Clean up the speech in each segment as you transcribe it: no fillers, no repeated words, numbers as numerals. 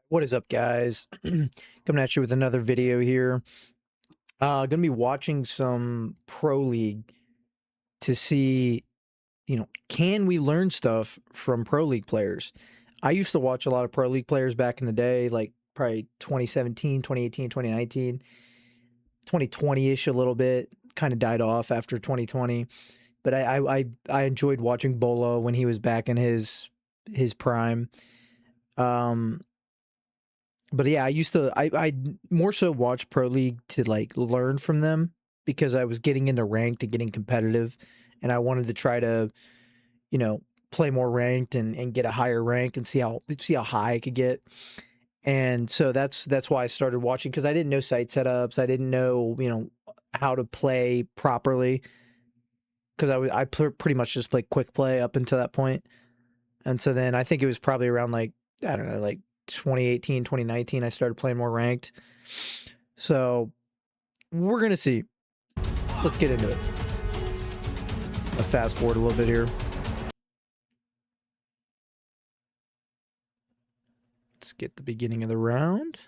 What is up, guys? Coming at you with another video here. Gonna be watching some Pro League to see, can we learn stuff from Pro League players? I used to watch a lot of Pro League players back in the day, like probably 2017, 2018, 2019, 2020-ish a little bit. Kind of died off after 2020. But I enjoyed watching Bolo when he was back in his prime. But yeah, I more so watch Pro League to like learn from them because I was getting into ranked and getting competitive, and I wanted to try to, play more ranked and get a higher rank and see how high I could get. And so that's why I started watching, because I didn't know site setups, I didn't know how to play properly, because I pretty much just played quick play up until that point. And so then I think it was probably around like, I don't know, like 2018, 2019, I started playing more ranked. So we're going to see. Let's get into it. I'll fast forward a little bit here. Let's get the beginning of the round.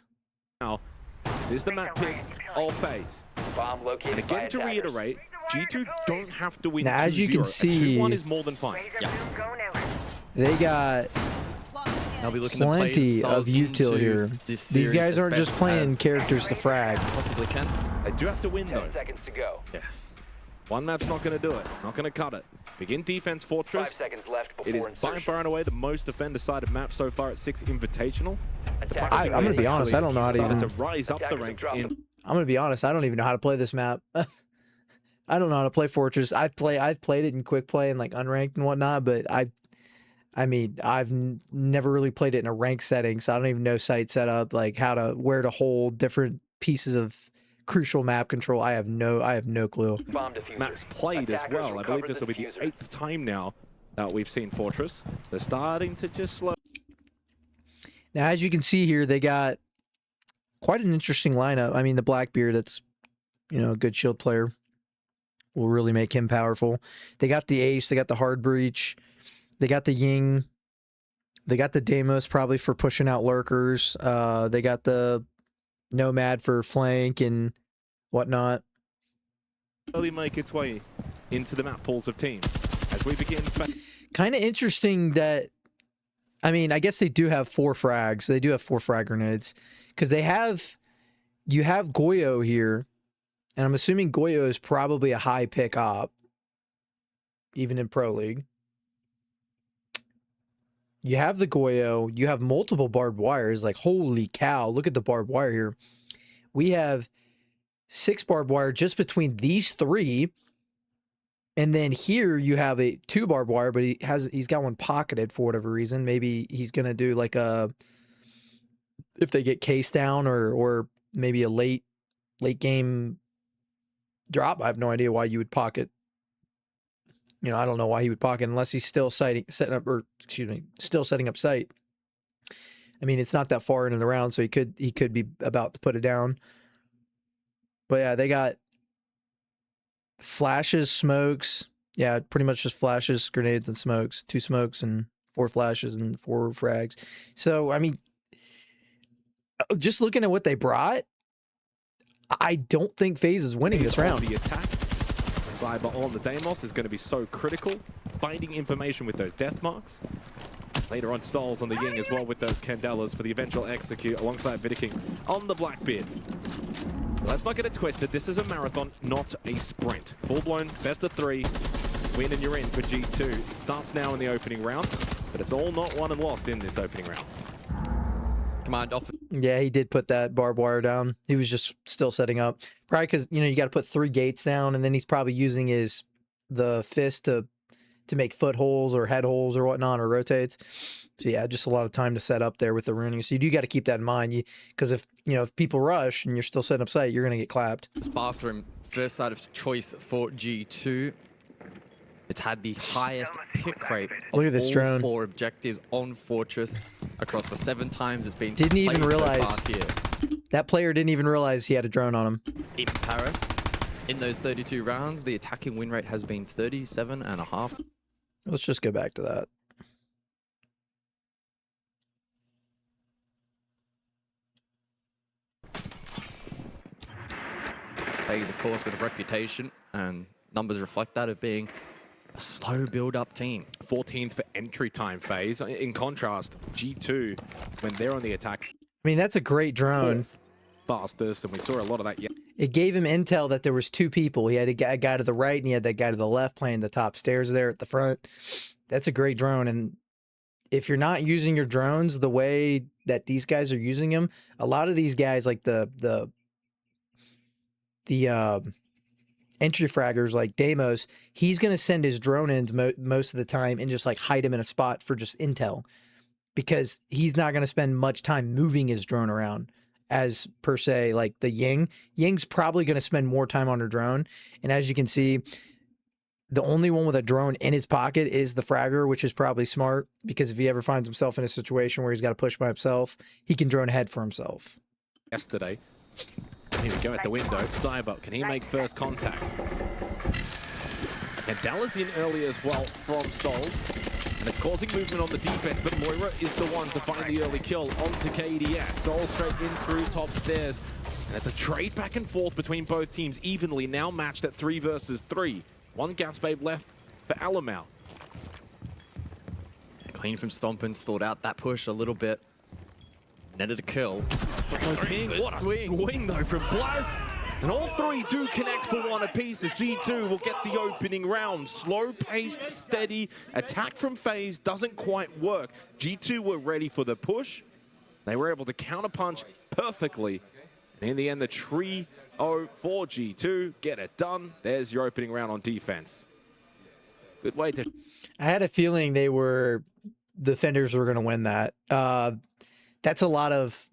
Now, this is the map pick of FaZe. And again, to reiterate, G2 don't have to win 2-0. Now, as you can see, 2-1 is more than fine. Yeah. They got I'll be looking plenty of util here. These guys aren't just playing characters to frag. Possibly can. They do have to win, though. 10 seconds to go. Yes. One map's not going to do it. Not going to cut it. Begin defense fortress. 5 seconds left before It is insertion. by far and away the most defender-sided map so far at 6 Invitational. I'm going to be honest, I don't know how to even... to rise up the ranks in. I'm going to be honest, I don't even know how to play this map. I don't know how to play Fortress. I've played it in quick play and like unranked and whatnot, but I've never really played it in a ranked setting, so I don't even know site setup, like where to hold different pieces of crucial map control. I have no clue. Maps played as well. I believe this will be the 8th time now that we've seen Fortress. They're starting to just slow. Now, as you can see here, they got quite an interesting lineup. I mean, the Blackbeard, that's, a good shield player, will really make him powerful. They got the Ace, they got the Hard Breach, they got the Ying, they got the Deimos probably for pushing out lurkers. They got the Nomad for flank and whatnot. Slowly make its way into the map pools of teams as we begin. Kind of interesting that, I mean, I guess they do have 4 frags. They do have 4 frag grenades, because you have Goyo here, and I'm assuming Goyo is probably a high pick op, even in Pro League. You have the Goyo, you have multiple barbed wires. Like, holy cow, look at the barbed wire here. We have 6 barbed wire just between these 3. And then here you have 2 barbed wire, but he's got one pocketed for whatever reason. Maybe he's gonna do like if they get case down, or maybe a late game drop. I have no idea why you would pocket. I don't know why he would pocket unless he's still setting up sight. I mean, it's not that far into the round, so he could be about to put it down. But yeah, they got flashes, smokes. Yeah, pretty much just flashes, grenades, and smokes. 2 smokes and 4 flashes and 4 frags. So, I mean, just looking at what they brought, I don't think FaZe is winning this round. The attack cyber on the Deimos is going to be so critical. Finding information with those death marks. Later on, Souls on the Ying as well with those Candelas for the eventual execute alongside Vidiking on the Blackbeard. Let's not get it twisted. This is a marathon, not a sprint. Full-blown best of 3. Win and you're in for G2. It starts now in the opening round, but it's all not won and lost in this opening round. Command off. Yeah, he did put that barbed wire down. He was just still setting up. Probably because, you got to put 3 gates down, and then he's probably using the fist to make footholes or head holes or whatnot, or rotates. So yeah, just a lot of time to set up there with the ruining. So you do got to keep that in mind, because if people rush and you're still setting up sight, you're gonna get clapped. This bathroom, first side of choice for G2. It's had the highest pick rate of Look at this all drone. 4 objectives on Fortress across the 7 times it's been Didn't even played realize so far here. that player didn't even realize he had a drone on him. In Paris, in those 32 rounds, the attacking win rate has been 37.5%. Let's just go back to that. FaZe, of course, with a reputation, and numbers reflect that, of being a slow build-up team. 14th for entry time FaZe. In contrast, G2, when they're on the attack, I mean, that's a great drone. fastest, and we saw a lot of that. It gave him intel that there was two people. He had a guy to the right, and he had that guy to the left playing the top stairs there at the front. That's a great drone, and if you're not using your drones the way that these guys are using them, a lot of these guys, like the entry fraggers like Deimos, he's going to send his drone in most of the time and just like hide him in a spot for just intel, because he's not going to spend much time moving his drone around as per se like the Ying. Ying's probably going to spend more time on her drone, and as you can see, the only one with a drone in his pocket is the fragger, which is probably smart, because if he ever finds himself in a situation where he's got to push by himself, he can drone ahead for himself. Yesterday. Here we go at the window. Cyber, can he make first contact? And Dallas in early as well from Souls. And it's causing movement on the defense, but Moira is the one to find the early kill onto KDS. Souls straight in through top stairs. And it's a trade back and forth between both teams, evenly now matched at 3 versus 3. One gas babe left for Alamau. Clean from Stompin, stalled out that push a little bit. Netted a kill. What a swing though from Blaz. And all three do connect for one apiece as G2 will get the opening round. Slow-paced, steady attack from FaZe doesn't quite work. G2 were ready for the push. They were able to counterpunch perfectly. And in the end, the trio for G2 get it done. There's your opening round on defense. Good way to... I had a feeling the defenders were going to win that. That's a lot of...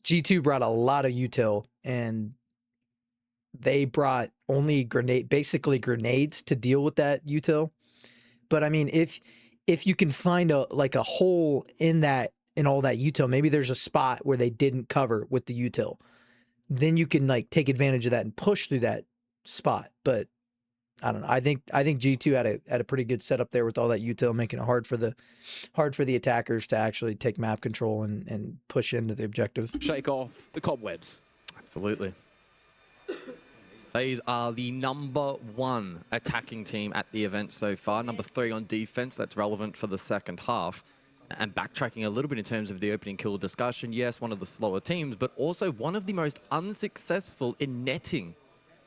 G2 brought a lot of util, and they brought only basically grenades to deal with that util. But I mean, if you can find a hole in all that util, maybe there's a spot where they didn't cover with the util, then you can like take advantage of that and push through that spot. But I don't know. I think G2 had a pretty good setup there with all that util, making it hard for the attackers to actually take map control and push into the objective. Shake off the cobwebs. Absolutely. FaZe are the #1 attacking team at the event so far. #3 on defense. That's relevant for the second half. And backtracking a little bit in terms of the opening kill discussion, yes, one of the slower teams, but also one of the most unsuccessful in netting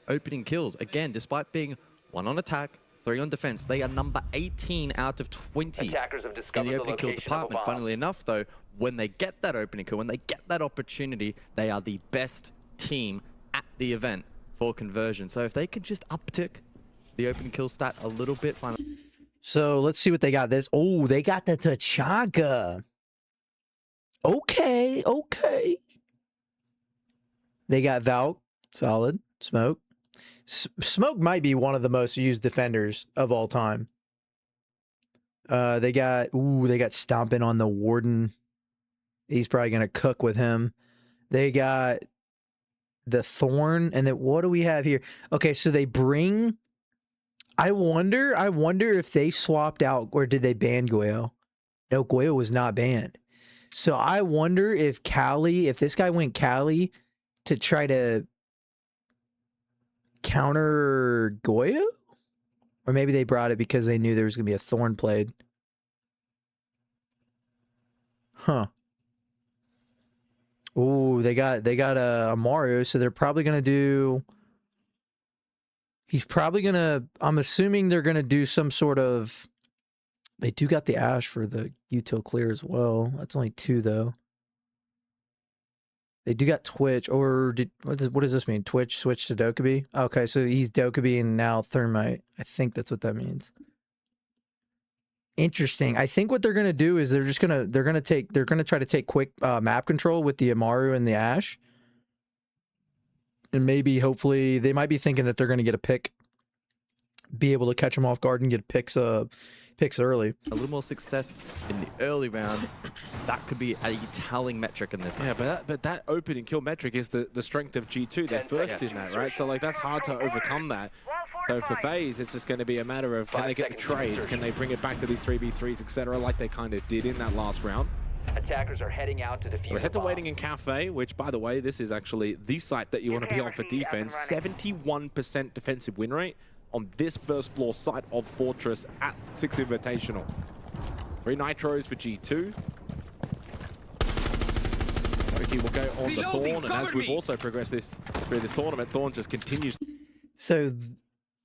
opening kills. Again, despite being 1 on attack, 3 on defense, they are number 18 out of 20 in the opening kill department. Funnily enough, though, when they get that opening kill, when they get that opportunity, they are the best team at the event for conversion. So if they could just uptick the opening kill stat a little bit, finally. So let's see what they got. Oh, they got the Tachanka. Okay. They got Valk, solid. Smoke. Smoke might be one of the most used defenders of all time. They got Stompin' on the Warden. He's probably gonna cook with him. They got the Thorn, and then what do we have here? Okay, so they bring. I wonder if they swapped out, or did they ban Goyo? No, Goyo was not banned. So I wonder if this guy went Cali to try to counter Goyo? Or maybe they brought it because they knew there was going to be a Thorn played. Huh. Ooh, they got a Mario, so they're probably going to do... He's probably going to... I'm assuming they're going to do some sort of... They do got the Ash for the util clear as well. That's only 2, though. They do got Twitch, or what does this mean? Twitch switch to Dokkaebi? Okay, so he's Dokkaebi and now Thermite. I think that's what that means. Interesting. I think what they're gonna do is they're gonna try to take quick map control with the Amaru and the Ash. And maybe hopefully they might be thinking that they're gonna get a pick, be able to catch them off guard and get picks early. A little more success in the early round, that could be a telling metric in this match. Yeah, but that opening kill metric is the strength of G2. They're first in that, right? So like that's hard to overcome that. So for FaZe, it's just going to be a matter of can they get the trades, can they bring it back to these 3v3s, etc., like they kind of did in that last round. Attackers are heading out to defuse We're the head to bomb. Waiting in Cafe, which, by the way, this is actually the site that you want to be on for defense. 71% defensive win rate on this first floor site of Fortress at 6 Invitational. 3 Nitros for G2. Doki will go on the Thorn, and as we've also progressed through this tournament, Thorn just continues. So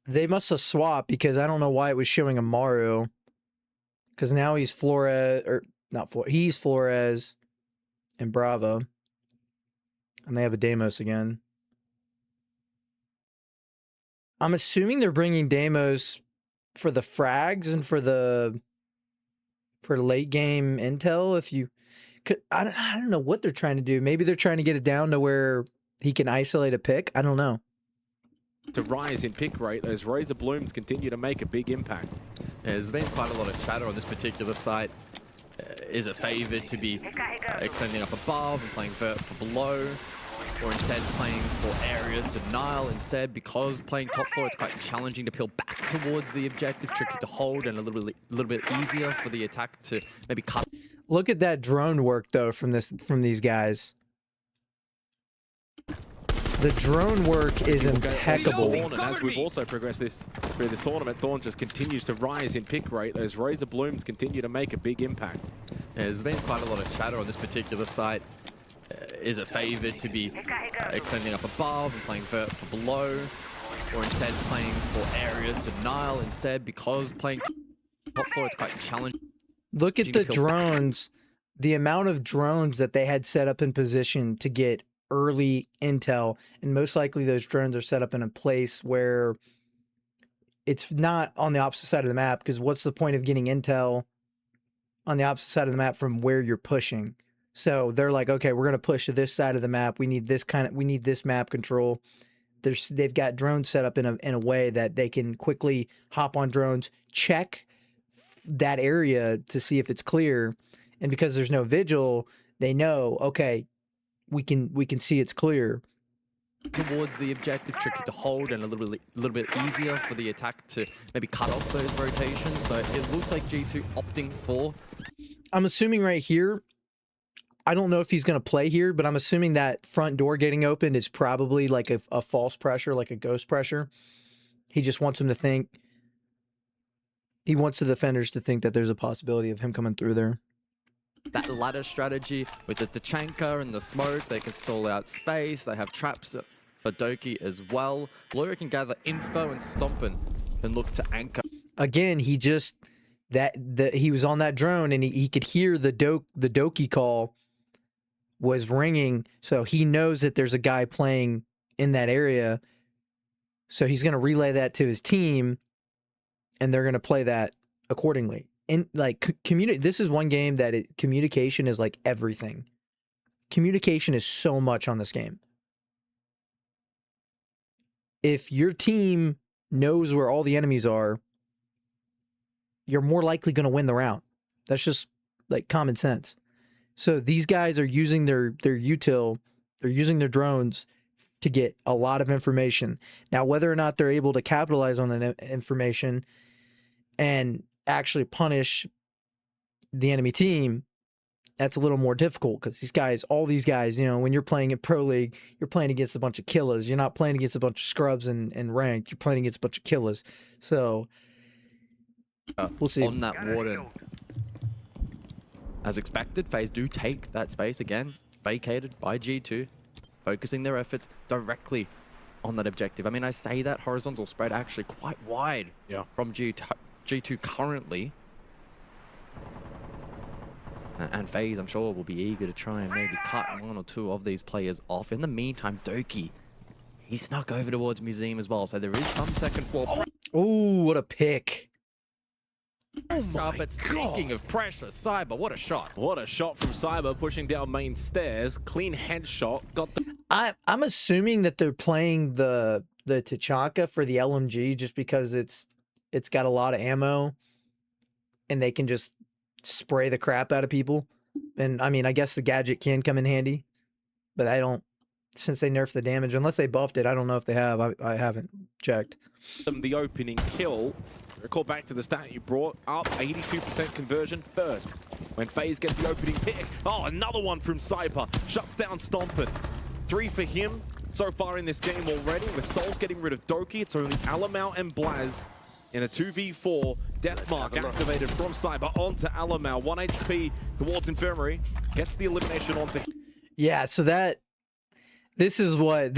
they must have swapped because I don't know why it was showing Amaru. Because now he's Flores, or not Flores, he's Flores and Bravo. And they have a Deimos again. I'm assuming they're bringing Deimos for the frags and for late game intel. If you could, I don't know what they're trying to do. Maybe they're trying to get it down to where he can isolate a pick. I don't know. To rise in pick rate, those Razor Blooms continue to make a big impact. There's been quite a lot of chatter on this particular site. Is it favored to be extending up above and playing for below, or instead playing for area denial instead? Because playing top floor, it's quite challenging to peel back towards the objective, tricky to hold, and a little bit easier for the attack to maybe cut. Look at that drone work though from these guys. The drone work is impeccable. And as we've also progressed through this tournament, Thorn just continues to rise in pick rate. Those Razor Blooms continue to make a big impact. There's been quite a lot of chatter on this particular site. Is it favored to be extending up above and playing for below, or instead playing for area denial instead? Because playing top floor, it's quite challenging. Look at the drones, the amount of drones that they had set up in position to get early intel, and most likely those drones are set up in a place where it's not on the opposite side of the map, because what's the point of getting intel on the opposite side of the map from where you're pushing? So they're like, okay, we're going to push to this side of the map. We need this map control. They've got drones set up in a way that they can quickly hop on drones, check that area to see if it's clear. And because there's no vigil, they know, okay, we can see it's clear. Towards the objective, tricky to hold, and a little bit easier for the attack to maybe cut off those rotations. So it looks like G2 opting for. I'm assuming right here, I don't know if he's going to play here, but I'm assuming that front door getting opened is probably like a false pressure, like a ghost pressure. He just wants them to think. He wants the defenders to think that there's a possibility of him coming through there. That ladder strategy with the Tachanka and the smoke, they can stall out space. They have traps for Doki as well. Lawyer can gather info, and Stompin can look to anchor. Again, he just he was on that drone and he could hear the Doki call was ringing, so he knows that there's a guy playing in that area. So he's going to relay that to his team, and they're going to play that accordingly. And like this is one game that communication is like everything. Communication is so much on this game. If your team knows where all the enemies are, you're more likely going to win the round. That's just like common sense. So these guys are using their util, they're using their drones to get a lot of information. Now, whether or not they're able to capitalize on that information and actually punish the enemy team, that's a little more difficult, because all these guys, when you're playing in Pro League, you're playing against a bunch of killers. You're not playing against a bunch of scrubs and ranked. You're playing against a bunch of killers. So we'll see. On that warden. As expected, FaZe do take that space again, vacated by G2, focusing their efforts directly on that objective. I mean, I say that horizontal spread actually quite wide from G2 currently. And FaZe, I'm sure, will be eager to try and maybe cut one or two of these players off. In the meantime, Doki, he snuck over towards Museum as well, so there is some second floor. Oh, what a pick. Oh my But speaking of pressure, Cyber, what a shot. What a shot from Cyber, pushing down main stairs. Clean headshot. Got the... I'm assuming that they're playing the Tachanka for the LMG just because it's got a lot of ammo and they can just spray the crap out of people. And I mean, I guess the gadget can come in handy, but I don't, since they nerfed the damage, unless they buffed it. I don't know if they have. I haven't checked. The opening kill Recall back to the stat you brought up, 82% conversion first. When FaZe gets the opening pick. Oh, another one from Cyber. Shuts down Stompin. 3 for him so far in this game already. With Souls getting rid of Doki, it's only Alamau and Blaz in a 2v4. Deathmark activated from Cyber onto Alamau. 1 HP towards Infirmary. Gets the elimination onto... Yeah, so this is what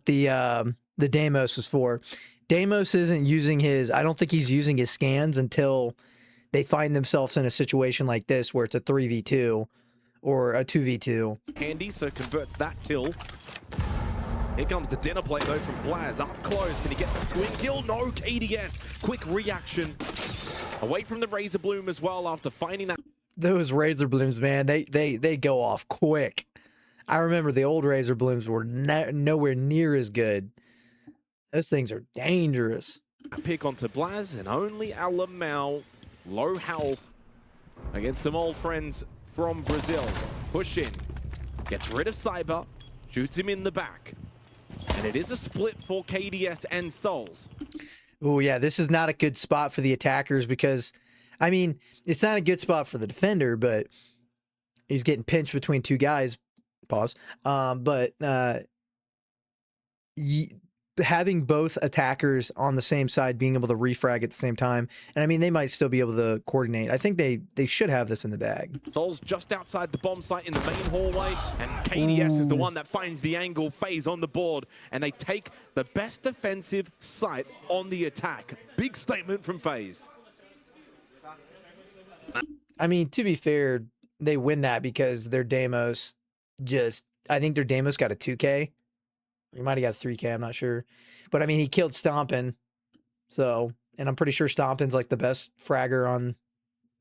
the Deimos is for. Deimos isn't using his, I don't think he's using his scans until they find themselves in a situation like this where it's a 3v2 or a 2v2. Handy, so converts that kill. Here comes the dinner plate though from Blaz. Up close, can he get the swing kill? No, KDS. Quick reaction. Away from the Razor Bloom as well after finding that. Those Razor Blooms, man, they go off quick. I remember the old Razor Blooms were nowhere near as good. Those things are dangerous. Pick onto Blaz and only Alamau, low health against some old friends from Brazil. Push in, gets rid of Cyber, shoots him in the back. And it is a split for KDS and Souls. Oh yeah, this is not a good spot for the attackers because, I mean, it's not a good spot for the defender, but he's getting pinched between two guys. Pause. Having both attackers on the same side, being able to refrag at the same time, and I mean, they might still be able to coordinate. I think they should have this in the bag. Souls just outside the bomb site in the main hallway, and KDS is the one that finds the angle. FaZe on the board, and they take the best defensive site on the attack. Big statement from FaZe. I mean, to be fair, they win that because their Deimos I think their Deimos got a 2K. He might have got a 3K, I'm not sure. But I mean, he killed Stompin. So, and I'm pretty sure Stompin's like the best fragger on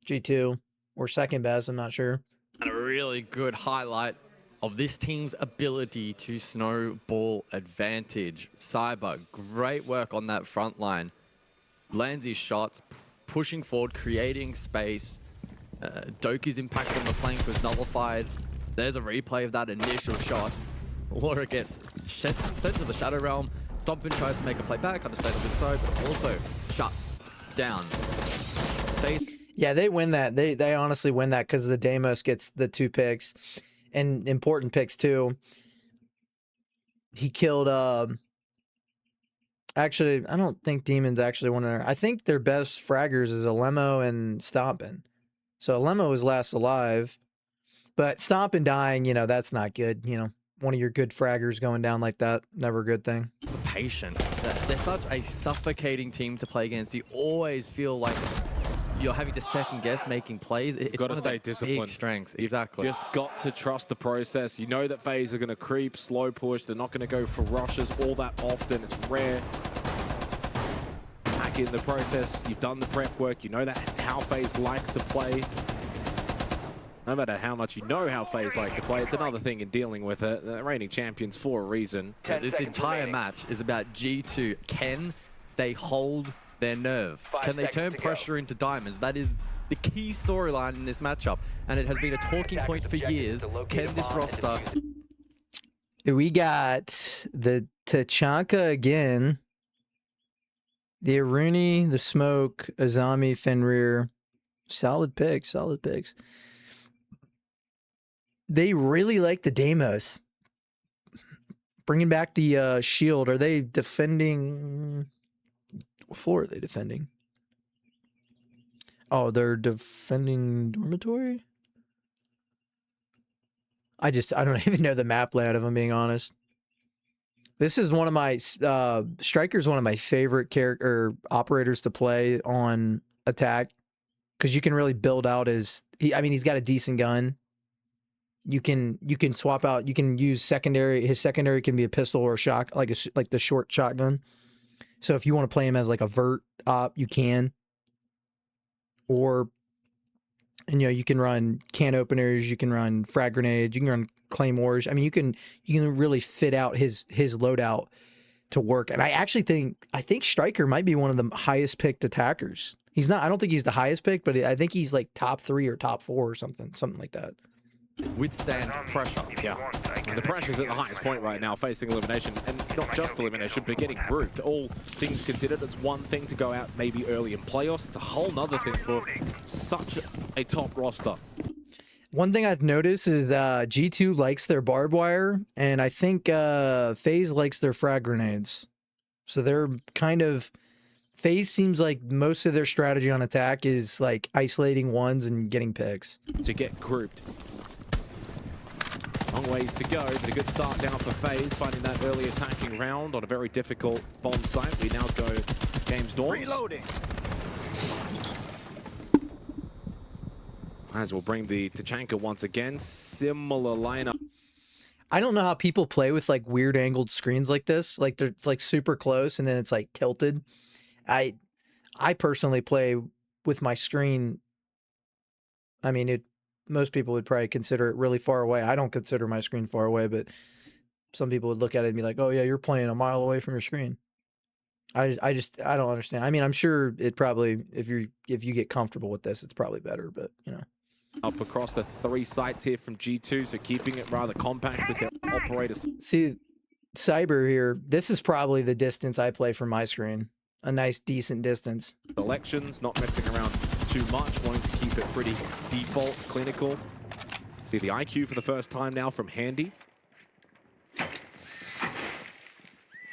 G2 or second best, I'm not sure. And a really good highlight of this team's ability to snowball advantage. Cyber, great work on that front line. Lands his shots, pushing forward, creating space. Doki's impact on the flank was nullified. There's a replay of that initial shot. Laura gets sent to the Shadow Realm. Stompin tries to make a play back, understand on this side, but also shut down. Yeah, they win that. They honestly win that because the Deimos gets the 2 picks and important picks too. He killed actually, I don't think Demon's actually one of their, I think their best fraggers is Alemo and Stompin. So Alemo was last alive, but Stompin dying, you know, that's not good, you know. One of your good fraggers going down like that, never a good thing. Patient. They're such a suffocating team to play against. You always feel like you're having to second guess making plays. It's got to stay disciplined. Big strengths, exactly. You've just got to trust the process. You know that FaZe are going to creep, slow push. They're not going to go for rushes all that often. It's rare. Back in the process, you've done the prep work. You know that how FaZe likes to play. No matter how much you know how FaZe like to play, it's another thing in dealing with it. The reigning champions for a reason. This entire match is about G2. Can they hold their nerve? Can they turn pressure into diamonds? That is the key storyline in this matchup, and it has been a talking point for years. Can this roster... We got the Tachanka again, the Aruni, the Smoke, Azami, Fenrir. Solid picks, solid picks. They really like the Deimos. Bringing back the shield. Are they defending? What floor are they defending? Oh, they're defending dormitory? I don't even know the map layout, if I'm being honest. This is one of my... Striker's one of my favorite character operators to play on attack. Because you can really build out his... I mean, he's got a decent gun. You can swap out. You can use secondary. His secondary can be a pistol or a shock, like the short shotgun. So if you want to play him as like a vert op, you can. Or, and you know, you can run can openers. You can run frag grenades. You can run claymores. I mean, you can really fit out his loadout to work. And I think Striker might be one of the highest picked attackers. He's not. I don't think he's the highest picked, but I think he's like top 3 or top 4 or something like that. withstand pressure. Yeah, and the pressure's at the highest point right now, facing elimination, and not just elimination, but getting grouped. All things considered, it's one thing to go out maybe early in playoffs. It's a whole nother thing for such a top roster. One thing I've noticed is G2 likes their barbed wire, and I think FaZe likes their frag grenades. So they're kind of... FaZe seems like most of their strategy on attack is like isolating ones and getting picks. To get grouped. Long ways to go, but a good start now for FaZe, finding that early attacking round on a very difficult bomb site. We now go games norms. Reloading. As we'll bring the Tachanka once again. Similar lineup. I don't know how people play with like weird angled screens like this. Like they're like super close and then it's like tilted. I personally play with my screen. I mean, most people would probably consider it really far away. I don't consider my screen far away, but some people would look at it and be like, "Oh yeah, you're playing a mile away from your screen." I don't understand. I mean, I'm sure it probably if you get comfortable with this, it's probably better, but you know. Up across the 3 sites here from G2, so keeping it rather compact with their operators. See, Cyber here, this is probably the distance I play from my screen. A nice, decent distance. Elections, not messing around too much, wanting to keep it pretty default, clinical. See the IQ for the first time now from Handy.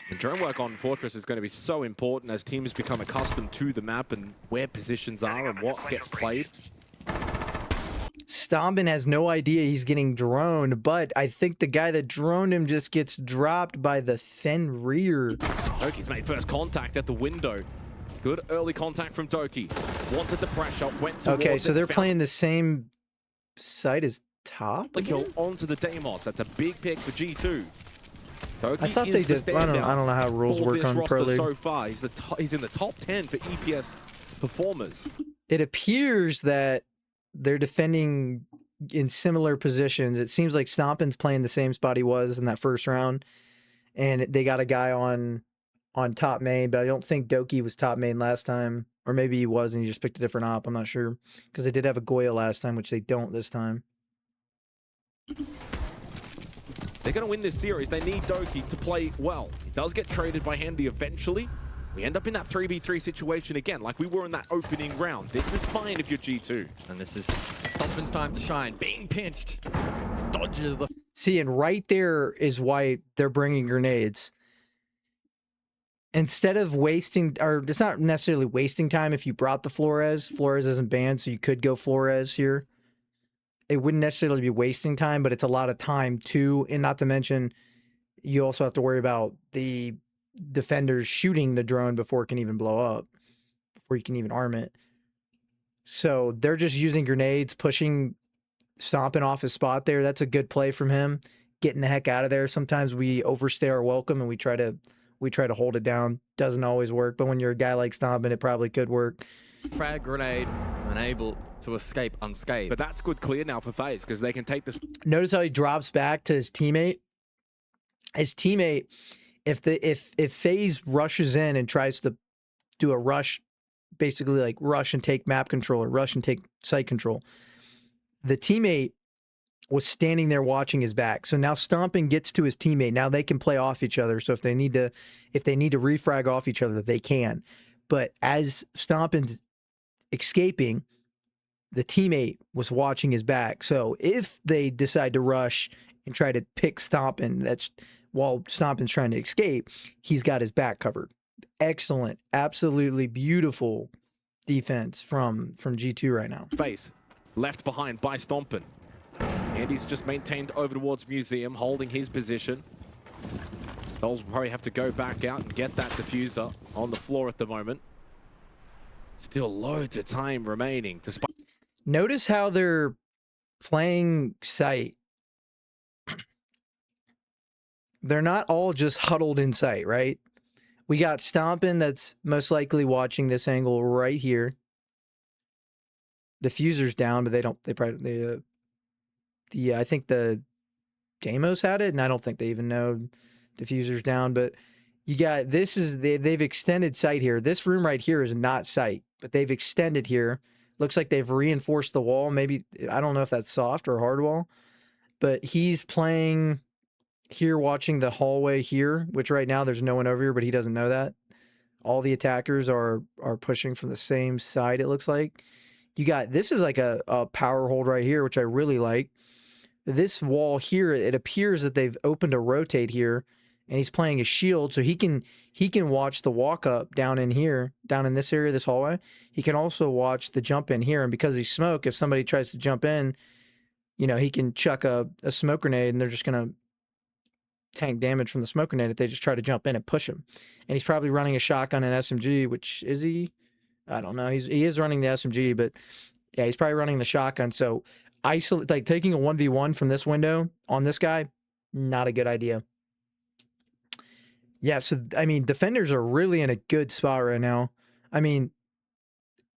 And drone work on Fortress is going to be so important as teams become accustomed to the map and where positions are and what gets played. Stompin has no idea he's getting droned, but I think the guy that droned him just gets dropped by the thin rear. Doki's made first contact at the window. Good early contact from Doki. Wanted the pressure, went towards Okay, so it, they're found playing the same site as top? the kill onto the Deimos. That's a big pick for G2. Doki I thought is they the did. I don't know how rules for work this on roster Pro League. so far. He's in the top 10 for EPS performers. It appears that they're defending in similar positions. It seems like Stompin's playing the same spot he was in that first round, and they got a guy on top main, but I don't think Doki was top main last time, or maybe he was and he just picked a different op. I'm not sure, because they did have a Goya last time, which they don't this time. They're going to win this series. They need Doki to play well. He does get traded by Handy eventually. We end up in that 3v3 situation again, like we were in that opening round. This is fine if you're G2. And this is Stompin's time to shine. Being pinched. Dodges the... See, and right there is why they're bringing grenades. Instead of wasting, or it's not necessarily wasting time if you brought the Flores. Flores isn't banned, so you could go Flores here. It wouldn't necessarily be wasting time, but it's a lot of time too. And not to mention, you also have to worry about the defenders shooting the drone before it can even blow up, before you can even arm it. So they're just using grenades, pushing, stomping off his spot there. That's a good play from him, getting the heck out of there. Sometimes we overstay our welcome and we try to hold it down. Doesn't always work, but when you're a guy like Stompin, it probably could work. Frag grenade, unable to escape unscathed. But that's good clear now for FaZe, because they can take this. Notice how he drops back to his teammate. His teammate, if FaZe rushes in and tries to do a rush, basically like rush and take map control or rush and take site control, the teammate was standing there watching his back. So now Stompin gets to his teammate. Now they can play off each other. So if they need to refrag off each other, they can. But as Stompin's escaping, the teammate was watching his back. So if they decide to rush and try to pick Stompin, that's while Stompin's trying to escape, he's got his back covered. Excellent, absolutely beautiful defense from G2 right now. Space left behind by Stompin. And he's just maintained over towards Museum, holding his position. Souls will probably have to go back out and get that diffuser on the floor at the moment. Still loads of time remaining to spike. Notice how they're playing sight. They're not all just huddled in sight, right? We got Stompin that's most likely watching this angle right here. Diffuser's down, but I think the Deimos had it, and I don't think they even know diffuser's down, but you got, they've extended sight here. This room right here is not sight, but they've extended here. Looks like they've reinforced the wall. Maybe, I don't know if that's soft or hard wall, but he's playing here, watching the hallway here, which right now there's no one over here, but he doesn't know that. All the attackers are pushing from the same side, it looks like. You got, this is like a power hold right here, which I really like. This wall here, it appears that they've opened a rotate here, and he's playing a shield, so he can watch the walk up down in here, down in this area, this hallway. He can also watch the jump in here, and because he's smoke, if somebody tries to jump in, you know, he can chuck a smoke grenade, and they're just gonna tank damage from the smoke grenade if they just try to jump in and push him. And he's probably running a shotgun and SMG, which is he? I don't know. He is running the SMG, but yeah, he's probably running the shotgun. So isolate, like taking a 1v1 from this window on this guy, not a good idea. Yeah, so I mean, defenders are really in a good spot right now. I mean,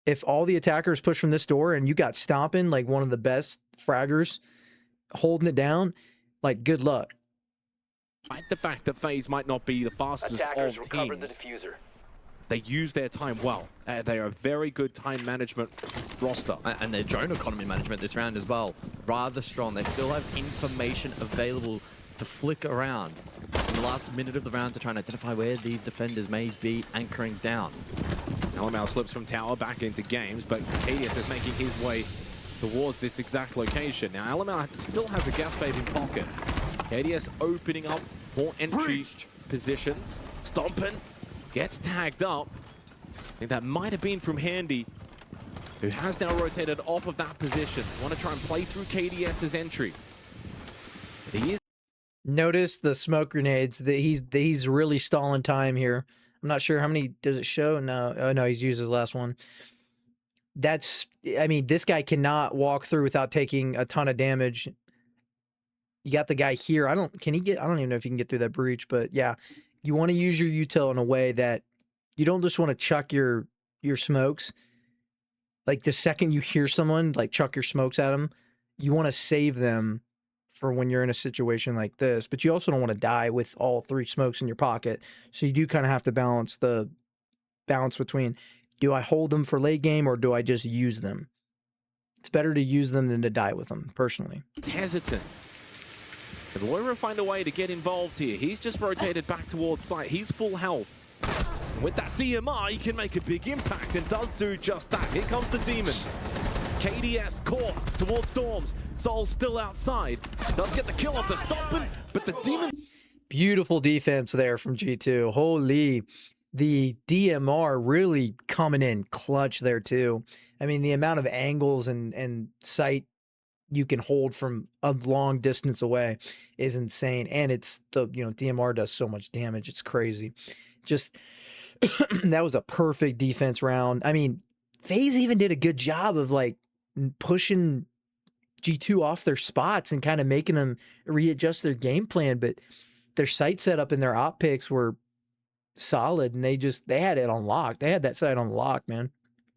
if all the attackers push from this door and you got Stompin', like one of the best fraggers, holding it down, like good luck. Despite the fact that FaZe might not be the fastest Attackers of recovered the teams, diffuser. they use their time well. They are a very good time management roster. And their drone economy management this round as well, rather strong. They still have information available to flick around in the last minute of the round to try and identify where these defenders may be anchoring down. LML slips from tower back into games, but KDS is making his way towards this exact location. Now, LML still has a gas bait in pocket. KDS opening up more entry positions. Stompin' gets tagged up. I think that might have been from Handy, who has now rotated off of that position. Want to try and play through KDS's entry. But he is. Notice the smoke grenades. That he's really stalling time here. I'm not sure how many does it show. No, oh no, he's used his last one. That's, I mean, this guy cannot walk through without taking a ton of damage. You got the guy here. I don't even know if you can get through that breach, but yeah, you want to use your util in a way that you don't just want to chuck your smokes. Like the second you hear someone, like chuck your smokes at them, you want to save them for when you're in a situation like this, but you also don't want to die with all 3 smokes in your pocket. So you do kind of have to balance between, do I hold them for late game or do I just use them? It's better to use them than to die with them, personally. It's hesitant. The Loira find a way to get involved here. He's just rotated back towards site. He's full health. And with that DMR, he can make a big impact and does do just that. Here comes the Demon. KDS caught towards Storms. Sol's still outside. Does get the kill onto Stompin', but the Demon... Beautiful defense there from G2. Holy, the DMR really coming in clutch there too. I mean, the amount of angles and sight you can hold from a long distance away is insane. And it's the, you know, DMR does so much damage. It's crazy. Just, that was a perfect defense round. I mean, FaZe even did a good job of like pushing G2 off their spots and kind of making them readjust their game plan, but their site setup and their op picks were solid, and they had it on lock. They had that site on lock, man.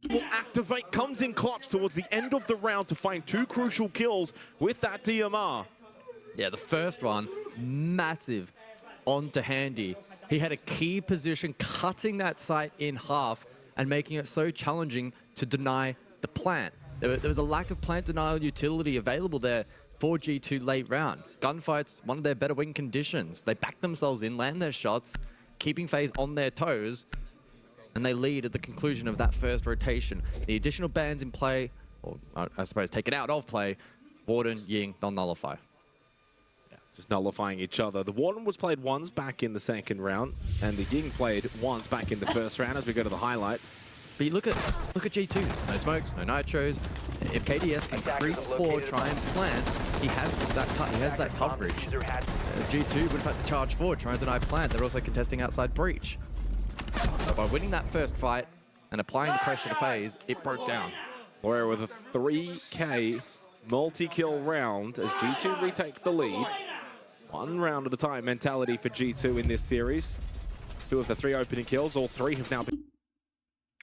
Will activate, comes in clutch towards the end of the round to find 2 crucial kills with that DMR. Yeah, the first one, massive onto Handy. He had a key position, cutting that site in half and making it so challenging to deny the plant. There was a lack of plant denial utility available there for G2 late round. Gunfights, one of their better win conditions. They back themselves in, land their shots, keeping FaZe on their toes, and they lead at the conclusion of that first rotation. The additional bans in play, or I suppose taken out of play, Warden, Ying, they'll nullify. Yeah, just nullifying each other. The Warden was played once back in the second round, and the Ying played once back in the first round as we go to the highlights. But you look at G2, no smokes, no nitros. If KDS can creep forward, try and plant, he has that cut, he has that coverage. G2 would have had to charge forward, try and deny plant. They're also contesting outside breach. By winning that first fight and applying the pressure to FaZe, it broke down. Loira with a 3K multi-kill round as G2 retake the lead. 1 round at a time mentality for G2 in this series. 2 of the 3 opening kills, all 3 have now been...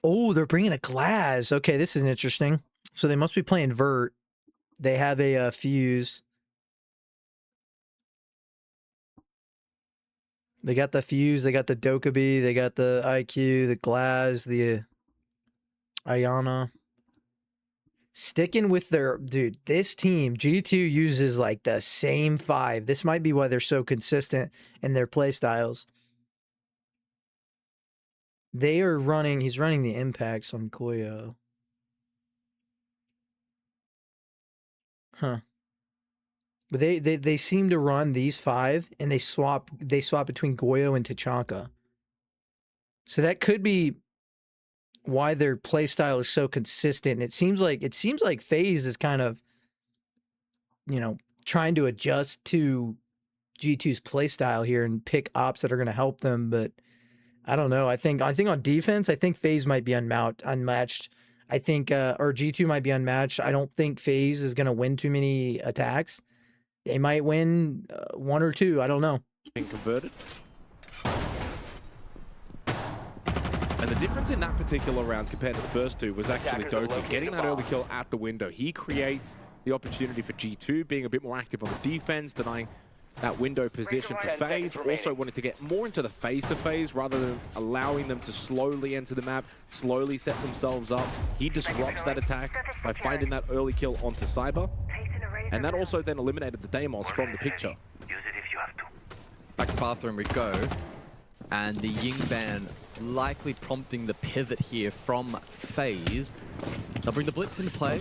Oh, they're bringing a glass. Okay, this is interesting. So they must be playing vert. They have a fuse. They got the fuse. They got the Dokkaebi. They got the IQ, the glass, the Ayana. Sticking with their dude, this team, G2 uses like the same 5. This might be why they're so consistent in their play styles. They are running, he's running the impacts on Goyo. Huh. But they seem to run these 5 and they swap between Goyo and Tachanka. So that could be why their play style is so consistent. It seems like FaZe is kind of, you know, trying to adjust to G2's play style here and pick ops that are going to help them, but I don't know. I think on defense, I think FaZe might be unmatched. I think or G2 might be unmatched. I don't think FaZe is going to win too many attacks. They might win 1 or 2. I don't know. Being converted. And the difference in that particular round compared to the first 2 was actually Doki getting that early kill at the window. He creates the opportunity for G2 being a bit more active on the defense, denying that window position for FaZe. Also wanted to get more into the face of FaZe rather than allowing them to slowly enter the map, slowly set themselves up. He disrupts that attack by finding that early kill onto Cyber. And that also then eliminated the Deimos from the picture. Back to bathroom we go. And the Ying ban likely prompting the pivot here from FaZe. They'll bring the Blitz into play.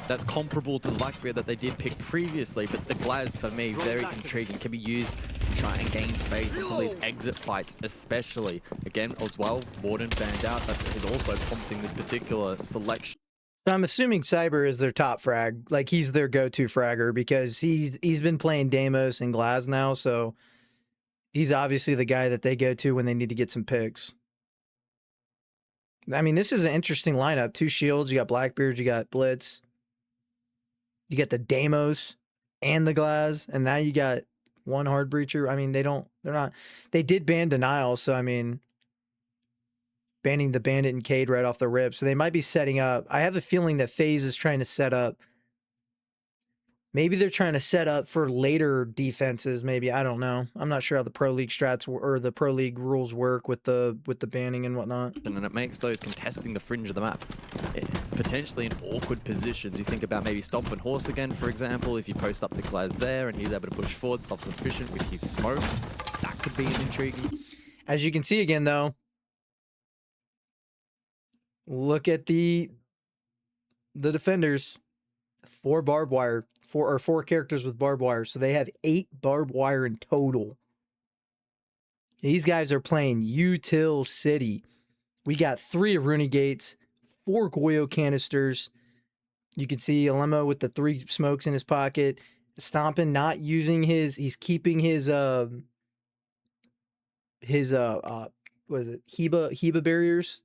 That's comparable to the Blackbeard that they did pick previously, but the Glaz, for me, very intriguing. Can be used to try and gain space in some of these exit fights, especially. Again, as well, Warden banned out. That is also prompting this particular selection. I'm assuming Cyber is their top frag. Like, he's their go-to fragger because he's been playing Deimos and Glaz now, so he's obviously the guy that they go to when they need to get some picks. I mean, this is an interesting lineup. 2 shields, you got Blackbeard, you got Blitz. You get the Deimos and the Glaz, and now you got 1 hard breacher. I mean, they did ban Denial, so I mean, banning the Bandit and Cade right off the rip. So they might be setting up. I have a feeling that FaZe is trying to set up. Maybe they're trying to set up for later defenses. Maybe, I don't know. I'm not sure how the Pro League strats or the Pro League rules work with the banning and whatnot. And it makes those contesting the fringe of the map potentially in awkward positions. You think about maybe Stomping Horse again, for example. If you post up the Glaz there and he's able to push forward, self-sufficient with his smokes, that could be an intriguing. As you can see again, though, look at the defenders. 4 barbed wire. 4 characters with barbed wire. So they have 8 barbed wire in total. These guys are playing Util City. We got 3 Rooney Gates, 4 Goyo canisters. You can see Alemo with the 3 smokes in his pocket. Stompin not using he's keeping his what is it? Heba barriers.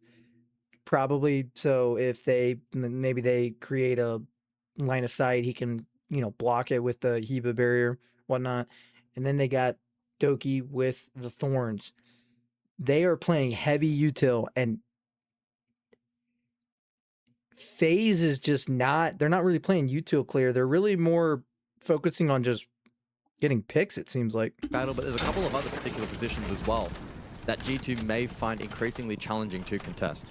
Probably so if maybe they create a line of sight, he can, you know, block it with the Heba barrier, whatnot. And then they got Doki with the Thorns. They are playing heavy util, and FaZe is just they're not really playing util clear. They're really more focusing on just getting picks, it seems like. Battle, but there's a couple of other particular positions as well that G2 may find increasingly challenging to contest.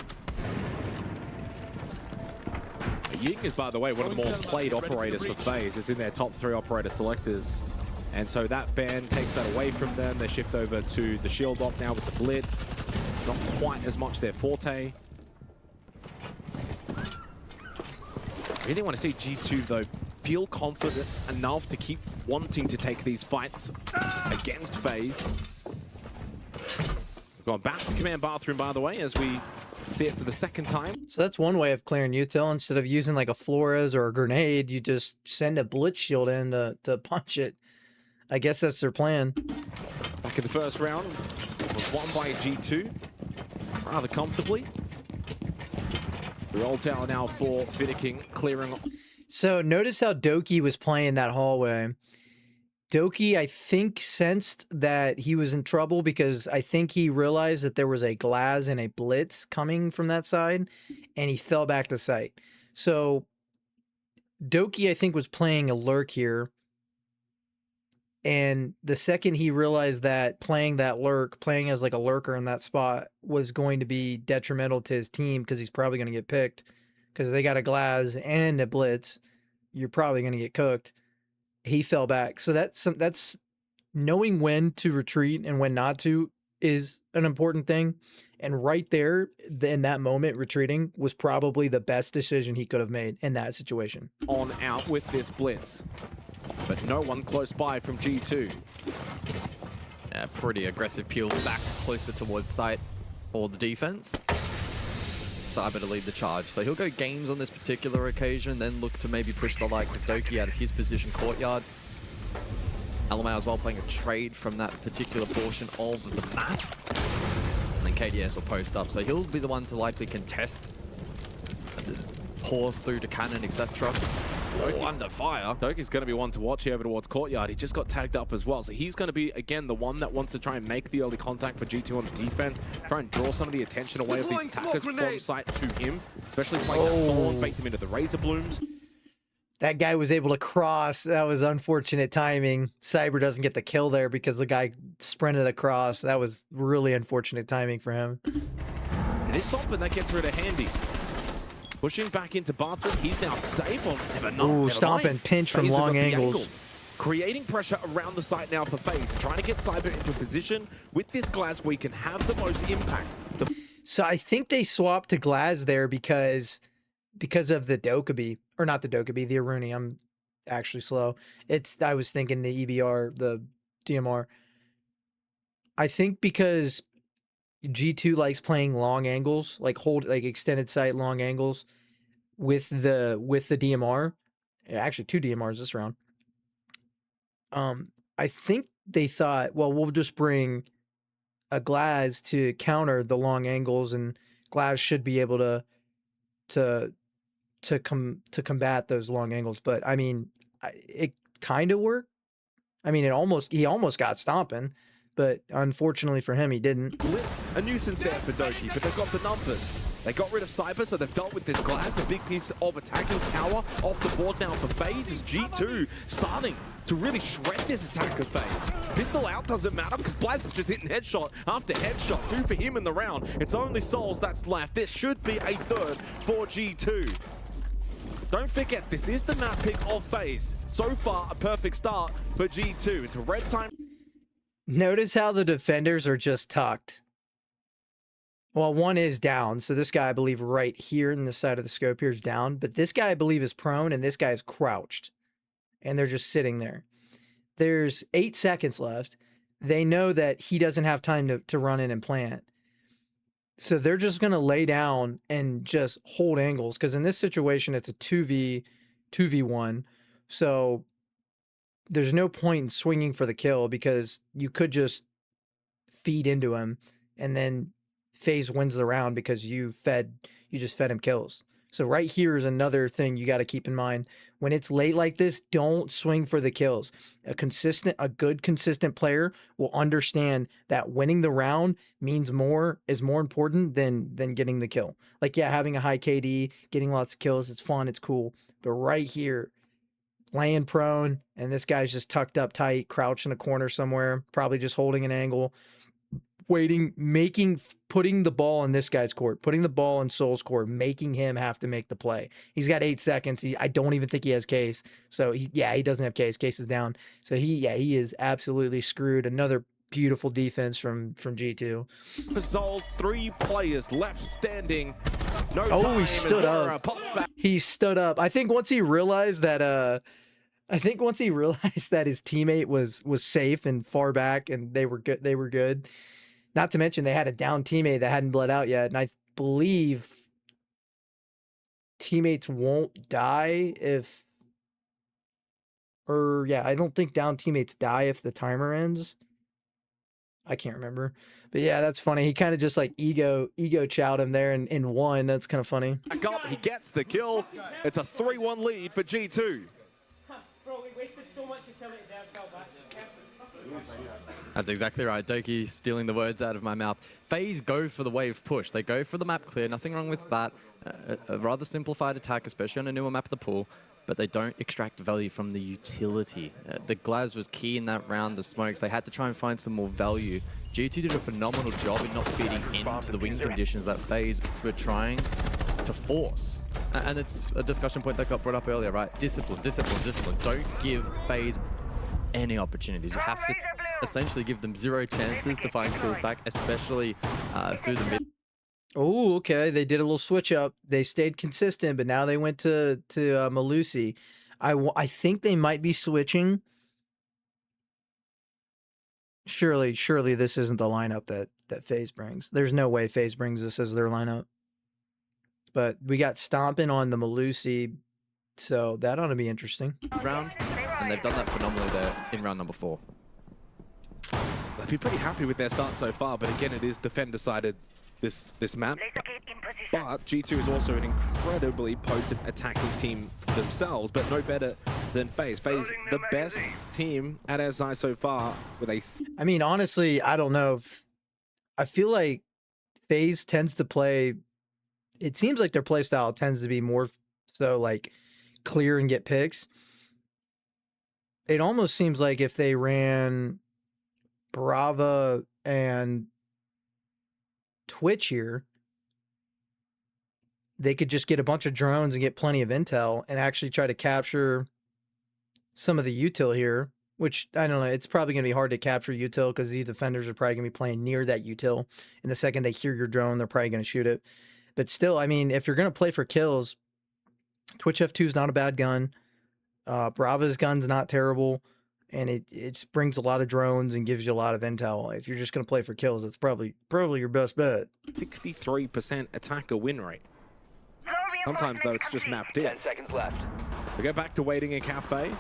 Ying is, by the way, one of the more played operators for FaZe. It's in their top 3 operator selectors. And so that ban takes that away from them. They shift over to the shield op now with the Blitz. Not quite as much their forte. Really want to see G2, though, feel confident enough to keep wanting to take these fights against FaZe. We've gone back to command bathroom, by the way, as we see it for the 2nd time. So that's one way of clearing util. Instead of using like a Flores or a grenade, you just send a Blitz shield in to punch it. I guess that's their plan. Back in the first round, was won by G2 rather comfortably. The old tower now for Vidiking, clearing. So notice how Doki was playing that hallway. Doki, I think, sensed that he was in trouble because I think he realized that there was a Glaz and a Blitz coming from that side, and he fell back to sight. So Doki, I think, was playing a lurk here. And the second he realized that playing as like a lurker in that spot was going to be detrimental to his team because he's probably going to get picked because they got a glass and a blitz. You're probably going to get cooked. He fell back. So that's knowing when to retreat and when not to is an important thing. And right there, in that moment, retreating was probably the best decision he could have made in that situation. On out with this blitz, but no one close by from G2. Yeah, pretty aggressive peel back closer towards site for the defense. Cyber to lead the charge. So he'll go games on this particular occasion, then look to maybe push the likes of Doki out of his position courtyard. LMAO as well playing a trade from that particular portion of the map. And then KDS will post up. So he'll be the one to likely contest, pause through to cannon, etc. Under fire. Doki's going to be one to watch here over towards courtyard. He just got tagged up as well. So he's going to be, again, the one that wants to try and make the early contact for G2 on the defense. Try and draw some of the attention away of these attackers from sight to him. Especially playing that thorn, bait them into the razor blooms. That guy was able to cross. That was unfortunate timing. Cyber doesn't get the kill there because the guy sprinted across. That was really unfortunate timing for him. It is stomping. That gets rid of Handy. Pushing back into bathroom. He's now safe on Ooh, stomping pinch from long angles. Creating pressure around the site now for FaZe. Trying to get Cyber into a position with this glass where he can have the most impact. So I think they swapped to Glaz there because of the Dokkaebi. Or not the Dokkaebi, the Aruni. I'm actually slow. I was thinking the EBR, the DMR. I think because G2 likes playing long angles, like extended sight long angles with the DMR. Actually, 2 DMRs this round. I think they thought, well, we'll just bring a Glaz to counter the long angles, and Glaz should be able to combat those long angles. But I mean, it kind of worked. I mean, he almost got stomping, but unfortunately for him, he didn't. Blitz, a nuisance there for Doki, but they've got the numbers. They got rid of Cyber, so they've dealt with this glass. A big piece of attacking power off the board now for FaZe is G2 starting to really shred this attack of FaZe. Pistol out doesn't matter because Blaz is just hitting headshot after headshot. 2 for him in the round. It's only Souls that's left. This should be a third for G2. Don't forget, this is the map pick of FaZe. So far, a perfect start for G2 into red time. Notice how the defenders are just tucked. Well, one is down. So this guy, I believe, right here in the side of the scope here is down. But this guy, I believe, is prone, and this guy is crouched. And they're just sitting there. There's 8 seconds left. They know that he doesn't have time to run in and plant. So they're just going to lay down and just hold angles. Because in this situation, it's a 2v1. So there's no point in swinging for the kill because you could just feed into him and then FaZe wins the round because you just fed him kills. So right here is another thing you got to keep in mind. When it's late like this, don't swing for the kills. A good consistent player will understand that winning the round is more important than getting the kill. Like, yeah, having a high KD, getting lots of kills, it's fun, it's cool. But right here, laying prone, and this guy's just tucked up tight, crouched in a corner somewhere, probably just holding an angle, waiting, putting the ball in this guy's court, putting the ball in Soul's court, making him have to make the play. He's got 8 seconds. I don't even think he has case. So he doesn't have case. Case is down. So he is absolutely screwed. Another beautiful defense from G2. For Souls, 3 players left standing. No time he stood up. He stood up. I think once he realized that his teammate was safe and far back and they were good. Not to mention they had a down teammate that hadn't bled out yet, and I believe teammates won't die I don't think down teammates die if the timer ends. I can't remember. But yeah, that's funny. He kind of just like ego chowed him there and won. That's kind of funny. Back up, he gets the kill. It's a 3-1 lead for G2. Bro, we wasted so much utility there, fell back. That's exactly right. Doki stealing the words out of my mouth. FaZe go for the wave push. They go for the map clear. Nothing wrong with that. A rather simplified attack, especially on a newer map of the pool. But they don't extract value from the utility. The Glaz was key in that round, the smokes. They had to try and find some more value. G2 did a phenomenal job in not feeding into the wing conditions that FaZe were trying to force. And it's a discussion point that got brought up earlier, right? Discipline, discipline, discipline. Don't give FaZe any opportunities. You have to essentially give them 0 chances to find kills back, especially through the mid. Oh, okay. They did a little switch up. They stayed consistent, but now they went to Malusi. I think they might be switching. Surely this isn't the lineup that FaZe brings. There's no way FaZe brings this as their lineup. But we got stomping on the Malusi, so that ought to be interesting. Round, and they've done that phenomenally there in round number 4. They'd be pretty happy with their start so far, but again, it is defend-decided this map. But G2 is also an incredibly potent attacking team themselves, but no better than FaZe. FaZe, the best team at SI so far with a... I mean, honestly, I don't know. I feel like FaZe tends to play... It seems like their play style tends to be more so like clear and get picks. It almost seems like if they ran Brava and Twitch here, they could just get a bunch of drones and get plenty of intel and actually try to capture some of the util here, which I don't know. It's probably going to be hard to capture util because these defenders are probably going to be playing near that util. And the second they hear your drone, they're probably going to shoot it. But still, I mean, if you're going to play for kills, Twitch F2 is not a bad gun. Brava's gun's not terrible. And it brings a lot of drones and gives you a lot of intel. If you're just going to play for kills, it's probably your best bet. 63% attacker win rate. Sometimes, though, it's just mapped in. 10 seconds left. We go back to waiting in Cafe.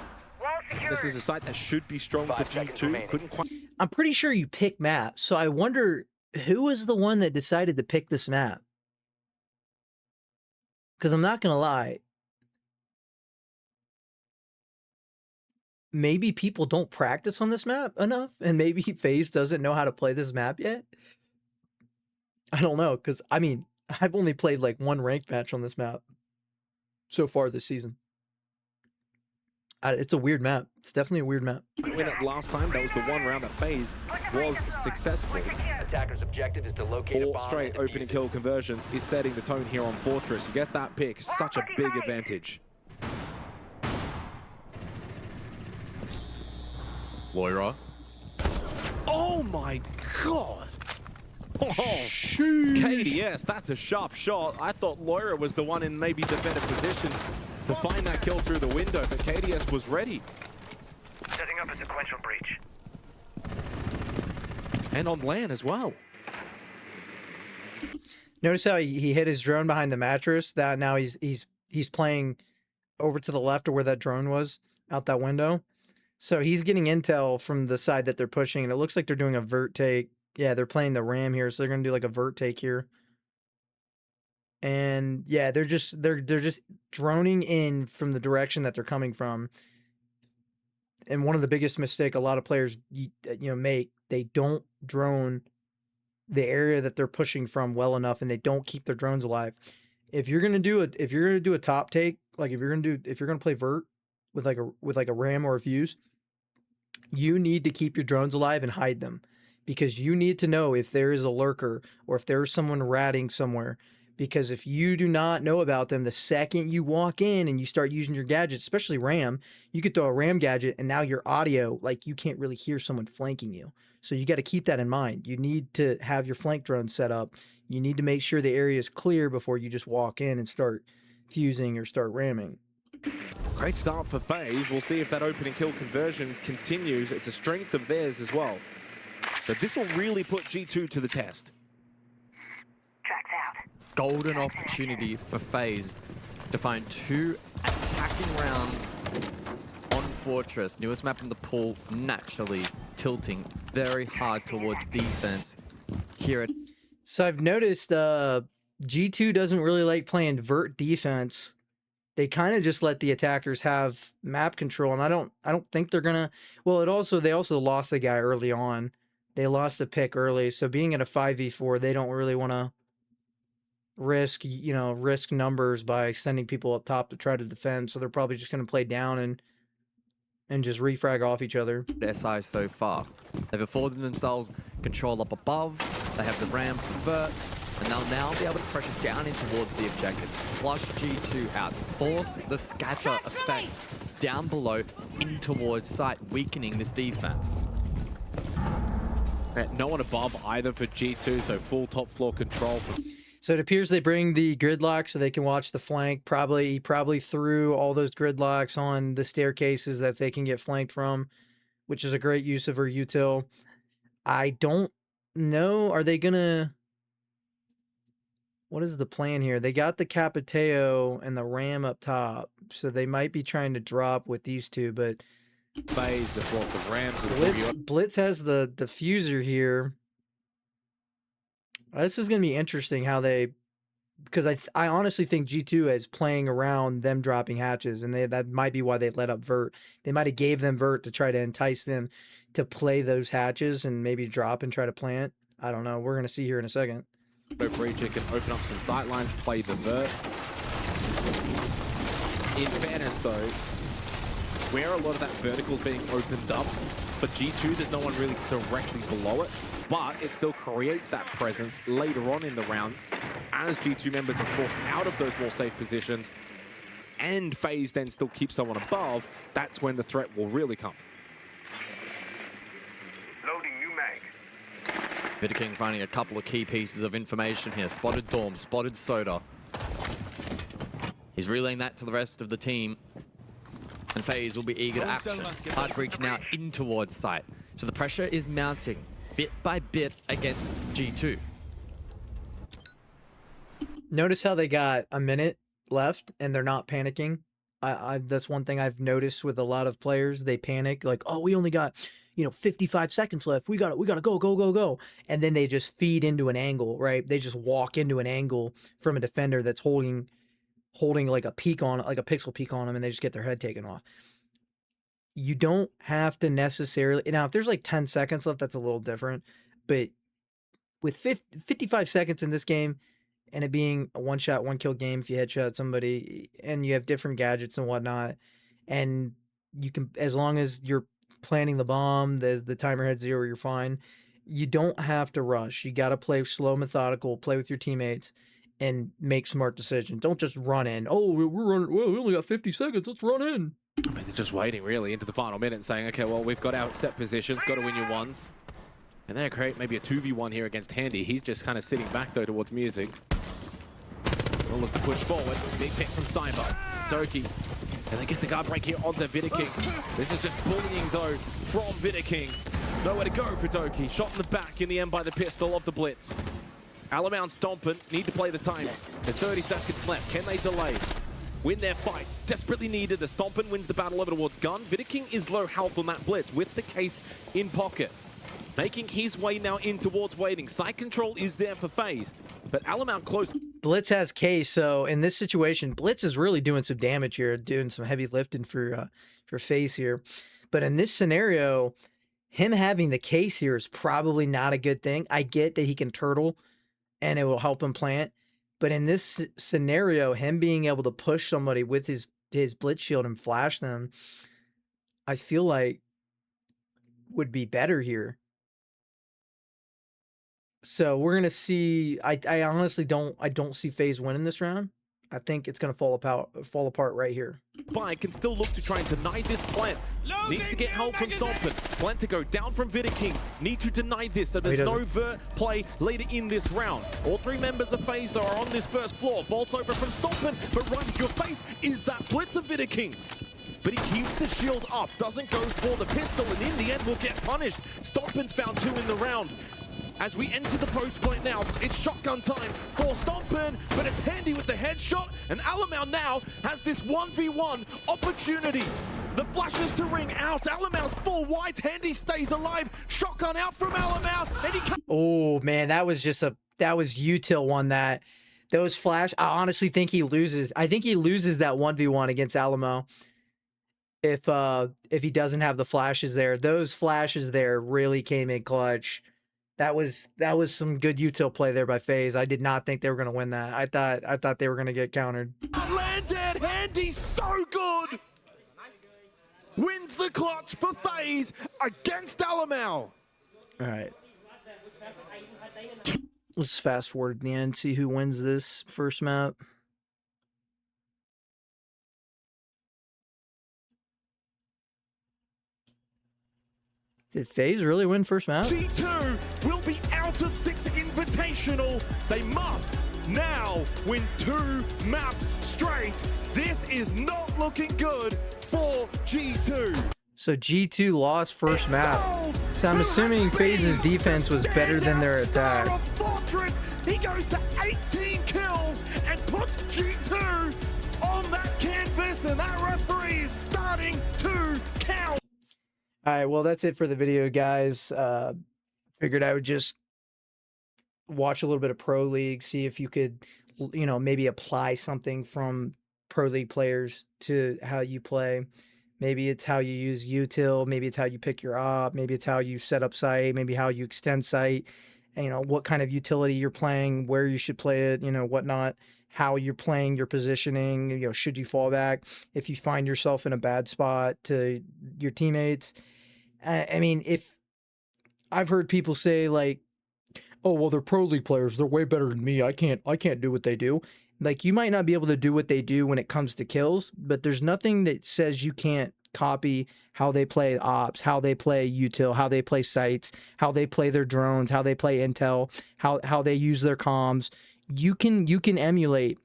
This is a site that should be strong for 5 seconds G2. remaining. Couldn't quite... I'm pretty sure you pick maps. So I wonder who was the one that decided to pick this map? Because I'm not going to lie. Maybe people don't practice on this map enough, and maybe FaZe doesn't know how to play this map yet. I don't know, because, I mean, I've only played like one ranked match on this map so far this season. It's a weird map. It's definitely a weird map. Win it last time. That was the one round that FaZe was successful. Attacker's objective is to locate a 4 bomb straight and defuse open and it. kill conversions is setting the tone here on Fortress. You get that pick, such a big advantage. Loira. Oh my god! Oh, KDS, that's a sharp shot. I thought Loira was the one in maybe the better position to find that kill through the window, but KDS was ready. Setting up a sequential breach. And on LAN as well. Notice how he hit his drone behind the mattress. That now he's playing over to the left of where that drone was, out that window. So he's getting intel from the side that they're pushing, and it looks like they're doing a vert take. Yeah, they're playing the ram here, so they're gonna do like a vert take here. And yeah, they're just droning in from the direction that they're coming from. And one of the biggest mistake a lot of players make, they don't drone the area that they're pushing from well enough, and they don't keep their drones alive. If you're gonna do a top take, like if you're gonna play vert with like a ram or a fuse, you need to keep your drones alive and hide them, because you need to know if there is a lurker or if there's someone ratting somewhere. Because if you do not know about them, the second you walk in and you start using your gadgets, especially RAM, you could throw a RAM gadget and now your audio, like you can't really hear someone flanking you. So you got to keep that in mind. You need to have your flank drone set up. You need to make sure the area is clear before you just walk in and start fusing or start ramming. Great start for FaZe. We'll see if that open and kill conversion continues. It's a strength of theirs as well. But this will really put G2 to the test. Tracks out. Golden opportunity for FaZe to find 2 attacking rounds on Fortress. Newest map in the pool, naturally tilting very hard towards defense here at... So I've noticed G2 doesn't really like playing vert defense. They kind of just let the attackers have map control, and I don't think they're gonna. Well, they also lost a guy early on. They lost a pick early, so being at a 5v4, they don't really want to risk numbers by sending people up top to try to defend. So they're probably just gonna play down and just refrag off each other. SI so far. They've afforded themselves control up above. They have the ram convert. And they'll now be able to pressure down in towards the objective. Flush G2 out. Force the scatter effect down below in towards site, weakening this defense. No one above either for G2, so full top floor control. So it appears they bring the gridlock so they can watch the flank. He probably threw all those gridlocks on the staircases that they can get flanked from, which is a great use of her util. I don't know. Are they gonna... What is the plan here? They got the Capiteo and the Ram up top, so they might be trying to drop with these two, but Phase that brought the Rams. Blitz has the diffuser here. This is going to be interesting how they... Because I honestly think G2 is playing around them dropping hatches, and that might be why they let up Vert. They might have gave them Vert to try to entice them to play those hatches and maybe drop and try to plant. I don't know. We're going to see here in a second. Breacher can open up some sight lines, play the Vert. In fairness, though, where a lot of that vertical is being opened up, but G2, there's no one really directly below it, but it still creates that presence later on in the round as G2 members are forced out of those more safe positions, and FaZe then still keeps someone above. That's when the threat will really come. Loading new mag. Vidiking finding a couple of key pieces of information here. Spotted Dorm, spotted Soda. He's relaying that to the rest of the team. And FaZe will be eager to action. Hard breach now in towards site. So the pressure is mounting bit by bit against G2. Notice how they got a minute left and they're not panicking. That's one thing I've noticed with a lot of players. They panic like, oh, we only got, 55 seconds left. We got to go. And then they just feed into an angle, right? They just walk into an angle from a defender that's holding like a peak on, like a pixel peak on them, and they just get their head taken off. You don't have to necessarily... Now, if there's like 10 seconds left, that's a little different. But with 55 seconds in this game, and it being a one-shot, one-kill game if you headshot somebody, and you have different gadgets and whatnot, and you can, as long as you're planting the bomb, the timer hits 0, you're fine. You don't have to rush. You got to play slow, methodical, play with your teammates, and make smart decisions. Don't just run in. Oh, we're running. Well, we only got 50 seconds. Let's run in. I mean, they're just waiting really into the final minute and saying, okay, well, we've got our set positions, got to win your ones. And they'll create maybe a 2v1 here against Handy. He's just kind of sitting back, though, towards music. We'll look to push forward. Big pick from Cyber. Doki. And they get the guard break here onto Vidiking. This is just bullying, though, from Vidiking. Nowhere to go for Doki. Shot in the back in the end by the pistol of the Blitz. Alamount Stompin need to play the time. There's 30 seconds left. Can they delay? Win their fight. Desperately needed. The Stompin wins the battle over towards Gun. Vidiking is low health on that Blitz with the case in pocket. Making his way now in towards waiting. Site control is there for FaZe, but Alamount close. Blitz has case, so in this situation, Blitz is really doing some damage here, doing some heavy lifting for FaZe here. But in this scenario, him having the case here is probably not a good thing. I get that he can turtle, and it will help him plant. But in this scenario, him being able to push somebody with his Blitz shield and flash them, I feel like would be better here. So we're gonna see. I honestly don't see FaZe winning this round. I think it's gonna fall apart right here. Spike can still look to try and deny this plant. Needs to get help from Stompin. Plant to go down from Vidiking. Need to deny this so there's no vert play later in this round. All three members of FaZe though are on this first floor. Vault over from Stompin, but right in your face is that Blitz of Vidiking. But he keeps the shield up, doesn't go for the pistol, and in the end will get punished. Stompin's found 2 in the round. As we enter the post point now, it's shotgun time for Stompin, but it's Handy with the headshot, and Alamount now has this 1v1 opportunity. The flashes to ring out, Alamount's full white, Handy stays alive, shotgun out from Alamount, and he comes. Oh man, that was util won that. Those flash, I honestly think he loses. I think he loses that 1v1 against Alamo. If he doesn't have the flashes there. Those flashes there really came in clutch. That was some good util play there by FaZe. I did not think they were going to win that. I thought they were going to get countered. Landed, Handy, so good. Wins the clutch for FaZe against Alamau. All right. Let's fast forward to the end, see who wins this first map. Did FaZe really win first map? G2 will be out of 6 invitational. They must now win 2 maps straight. This is not looking good for G2. So G2 lost first map. So I'm assuming FaZe's defense was better than their attack. Fortress. He goes to 18 kills and puts G2 on that canvas, and that referee is starting to count. All right, well, that's it for the video, guys. Figured I would just watch a little bit of Pro League, see if you could, you know, maybe apply something from Pro League players to how you play. Maybe it's how you use util, maybe it's how you pick your op, maybe it's how you set up site, maybe how you extend site, and, you know, what kind of utility you're playing, where you should play it, you know, whatnot, how you're playing your positioning, you know, should you fall back if you find yourself in a bad spot to your teammates. I mean, if I've heard people say like, "Oh, well, they're Pro League players. They're way better than me. I can't do what they do." Like, you might not be able to do what they do when it comes to kills, but there's nothing that says you can't copy how they play ops, how they play util, how they play sites, how they play their drones, how they play intel, how they use their comms. You can emulate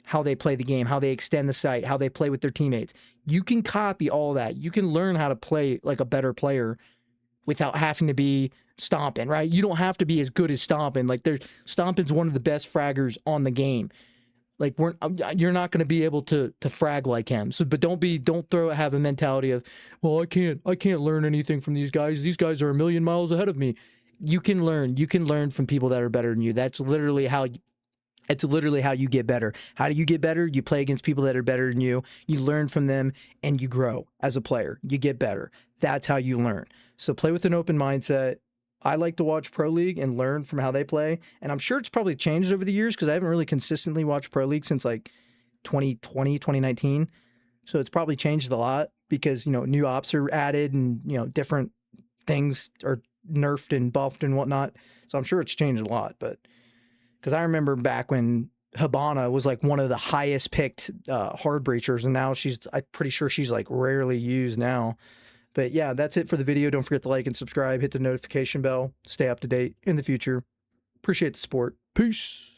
how they play the game, how they extend the site, how they play with their teammates. You can copy all that. You can learn how to play like a better player without having to be stomping, right? You don't have to be as good as stomping. Like, stomping's one of the best fraggers on the game. Like, you're not going to be able to frag like him. So, but don't have a mentality of, well, I can't learn anything from these guys. These guys are a million miles ahead of me. You can learn from people that are better than you. That's literally how you get better. How do you get better? You play against people that are better than you. You learn from them and you grow as a player. You get better. That's how you learn. So play with an open mindset. I like to watch Pro League and learn from how they play. And I'm sure it's probably changed over the years because I haven't really consistently watched Pro League since like 2020, 2019. So it's probably changed a lot because, you know, new ops are added and, you know, different things are nerfed and buffed and whatnot. So I'm sure it's changed a lot, but because I remember back when Habana was like one of the highest picked hard breachers, and now I'm pretty sure she's like rarely used now. But yeah, that's it for the video. Don't forget to like and subscribe, hit the notification bell, stay up to date in the future. Appreciate the support. Peace.